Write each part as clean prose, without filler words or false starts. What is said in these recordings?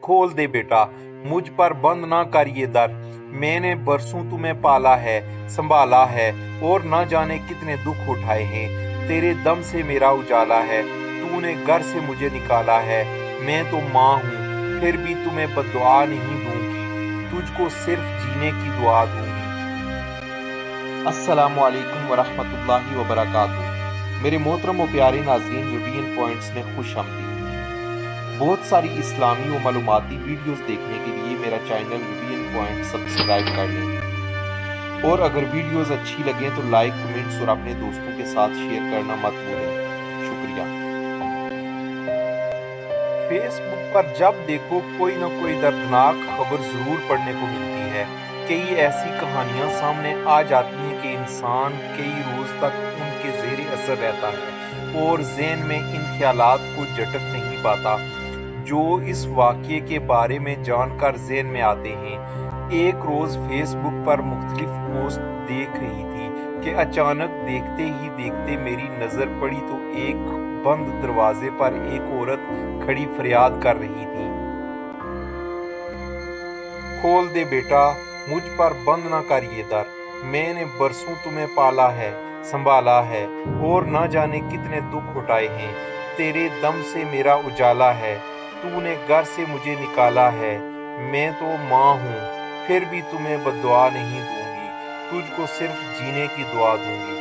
खोल दे बेटा, मुझ पर बंद ना कर ये दर। मैंने बरसों तुम्हें पाला है, संभाला है, और न जाने कितने दुख उठाए हैं। तेरे दम से मेरा उजाला है, तूने घर से मुझे निकाला है। मैं तो माँ हूँ, फिर भी तुम्हें बद्दुआ नहीं दूंगी, तुझको सिर्फ जीने की दुआ दूंगी। अस्सलामु अलैकुम वरहमतुल्लाहि वबरकातुहू। मेरे मोहतरम व प्यारे नाज़रीन, विवियन पॉइंट्स में खुश आमदीद। बहुत सारी इस्लामी व मालूमाती वीडियोस देखने के लिए मेरा चैनल विवियन पॉइंट सब्सक्राइब कर लें, और अगर वीडियोस अच्छी लगें तो लाइक, कमेंट्स और अपने दोस्तों के साथ शेयर करना मत भूलें। शुक्रिया। फेसबुक पर जब देखो कोई न कोई दर्दनाक खबर ज़रूर पढ़ने को मिलती है। कई ऐसी कहानियां सामने आ जाती हैं कि इंसान कई रोज़ तक उनके ज़ेरे असर रहता है और ज़हन में इन ख्यालात को झटक नहीं पाता जो इस वाक़ये के बारे में जानकर ज़हन में आते हैं। एक रोज़ फेसबुक पर मुख्तलिफ पोस्ट देख रही थी कि अचानक देखते ही देखते मेरी नज़र पड़ी तो एक बंद दरवाजे पर एक औरत खड़ी फरियाद कर रही थी, खोल दे बेटा, मुझ पर बंद ना कर ये दर। मैंने बरसों तुम्हें पाला है, संभाला है, और न जाने कितने दुख उठाए हैं। तेरे दम से मेरा उजाला है, तूने घर से मुझे निकाला है। मैं तो माँ हूँ, फिर भी तुम्हें बद्दुआ नहीं दूंगी, तुझको सिर्फ जीने की दुआ दूंगी।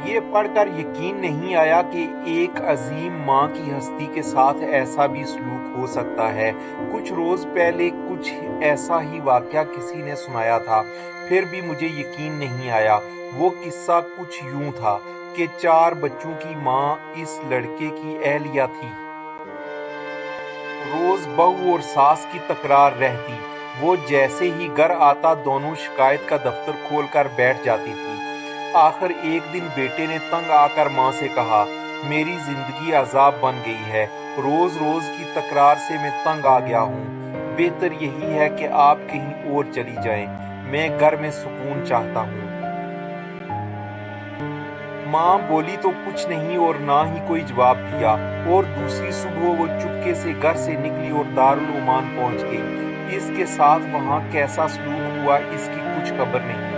ये पढ़कर यकीन नहीं आया कि एक अजीम माँ की हस्ती के साथ ऐसा भी सलूक हो सकता है। कुछ रोज़ पहले कुछ ऐसा ही वाक़या किसी ने सुनाया था, फिर भी मुझे यकीन नहीं आया। वो किस्सा कुछ यूं था कि 4 बच्चों की माँ इस लड़के की अहलिया थी। रोज़ बहू और सास की तकरार रहती। वो जैसे ही घर आता दोनों शिकायत का दफ्तर खोलकर बैठ जाती थी। आखिर एक दिन बेटे ने तंग आकर माँ से कहा, मेरी जिंदगी अजाब बन गई है, रोज रोज की तकरार से मैं तंग आ गया हूँ। बेहतर यही है कि आप कहीं और चली जाएं, मैं घर में सुकून चाहता हूँ। माँ बोली तो कुछ नहीं और ना ही कोई जवाब दिया, और दूसरी सुबह वो चुपके से घर से निकली और दारुल उमान पहुंच गई। इसके साथ वहाँ कैसा सलूक हुआ इसकी कुछ खबर नहीं।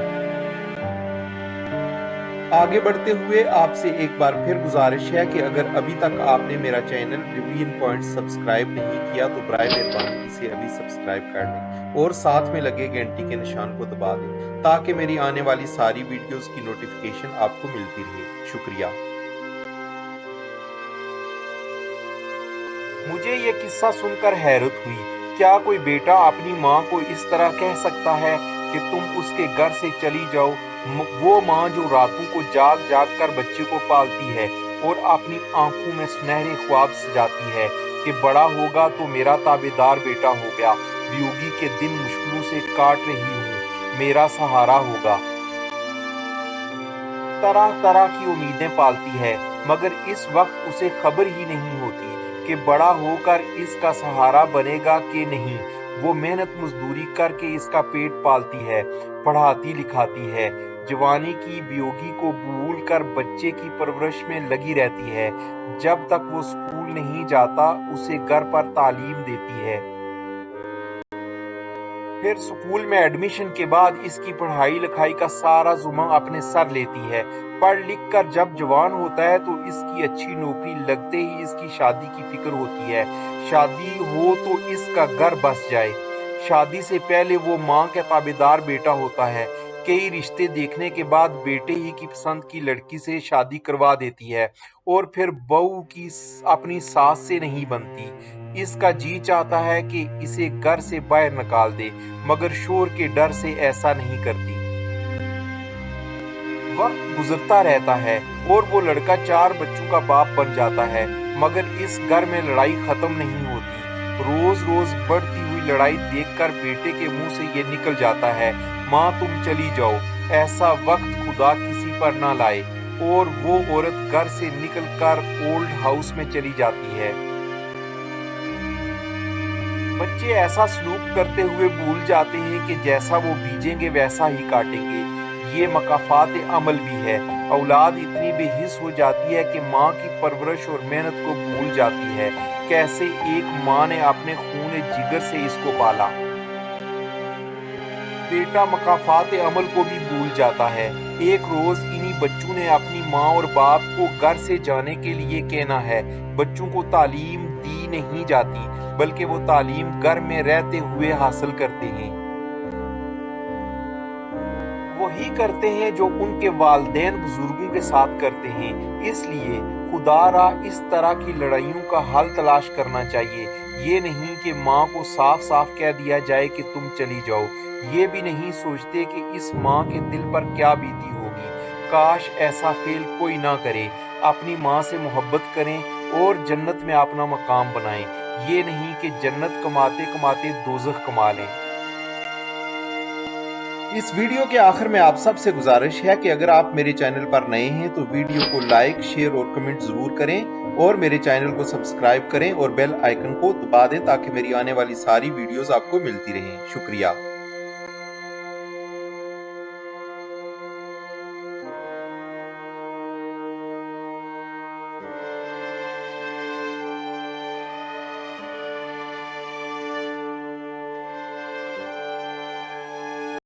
आगे बढ़ते हुए आपसे एक बार फिर गुजारिश है कि अगर अभी तक आपने मेरा चैनल विवियन पॉइंट सब्सक्राइब नहीं किया तो बराए मेहरबानी इसे अभी सब्सक्राइब कर लें और साथ में लगे घंटी के निशान को दबा दें ताकि मेरी आने वाली सारी वीडियोस की नोटिफिकेशन आपको मिलती रहे। शुक्रिया। मुझे ये किस्सा सुनकर हैरत हुई। क्या कोई बेटा अपनी माँ को इस तरह कह सकता है कि तुम उसके घर से चली जाओ? वो माँ जो रातों को जाग जाग कर बच्चे को पालती है और अपनी आंखों में सुनहरे ख्वाब सजाती है कि बड़ा होगा तो मेरा ताबेदार बेटा हो गया, वियोगी के दिन मुश्किलों से काट रही हूँ, मेरा सहारा होगा। तरह तरह की उम्मीदें पालती है, मगर इस वक्त उसे खबर ही नहीं होती कि बड़ा होकर इसका सहारा बनेगा कि नहीं। वो मेहनत मजदूरी करके इसका पेट पालती है, पढ़ाती लिखाती है, जवानी की वियोगी को भूल कर बच्चे की परवरिश में लगी रहती है। जब तक वो स्कूल नहीं जाता उसे घर पर तालीम देती है। फिर स्कूल में एडमिशन के बाद इसकी पढ़ाई लिखाई का सारा जुम्मा अपने सर लेती है। पढ़ लिख कर जब जवान होता है तो इसकी अच्छी नौकरी लगते ही इसकी शादी की फिक्र होती है। शादी हो तो इसका घर बस जाए। शादी से पहले वो माँ का ताबेदार बेटा होता है। कई रिश्ते देखने के बाद बेटे ही की पसंद की लड़की से शादी करवा देती है और फिर बहू की अपनी सास से नहीं बनती। इसका जी चाहता है कि इसे घर से बाहर निकाल दे, मगर शोर के डर से ऐसा नहीं करती। वक्त गुजरता रहता है और वो लड़का 4 बच्चों का बाप बन जाता है, मगर इस घर में लड़ाई खत्म नहीं होती। रोज रोज बढ़ती हुई लड़ाई देखकर बेटे के मुंह से ये निकल जाता है, माँ तुम चली जाओ। ऐसा वक्त खुदा किसी पर ना लाए, और वो औरत घर से निकलकर ओल्ड हाउस में चली जाती है। बच्चे ऐसा सलूक करते हुए भूल जाते हैं कि जैसा वो बीजेंगे वैसा ही काटेंगे। ये मकाफात अमल भी है। औलाद इतनी बेहिस हो जाती है कि माँ की परवरिश और मेहनत को भूल जाती है। कैसे एक माँ ने अपने खून जिगर से इसको पाला। बेटा मकाफात अमल को भी भूल जाता है। एक रोज इन्हीं बच्चों ने अपनी माँ और बाप को घर से जाने के लिए कहना है। बच्चों को तालीम दी नहीं जाती, बल्कि वो तालीम घर में रहते हुए हासिल करते हैं। वही करते हैं जो उनके वालिदैन बुजुर्गों के साथ करते हैं। इसलिए खुदारा इस तरह की लड़ाइयों का हल तलाश करना चाहिए। ये नहीं कि माँ को साफ साफ कह दिया जाए कि तुम चली जाओ। ये भी नहीं सोचते कि इस माँ के दिल पर क्या बीती होगी। काश ऐसा फेल कोई ना करे। अपनी माँ से मोहब्बत करें और जन्नत में अपना मकाम बनाएं। ये नहीं कि जन्नत कमाते कमाते दोज़ख कमा लें। इस वीडियो के आखिर में आप सबसे गुजारिश है कि अगर आप मेरे चैनल पर नए हैं तो वीडियो को लाइक, शेयर और कमेंट जरूर करें और मेरे चैनल को सब्सक्राइब करें और बेल आइकन को दबा दें ताकि मेरी आने वाली सारी वीडियोस आपको मिलती रहें। शुक्रिया।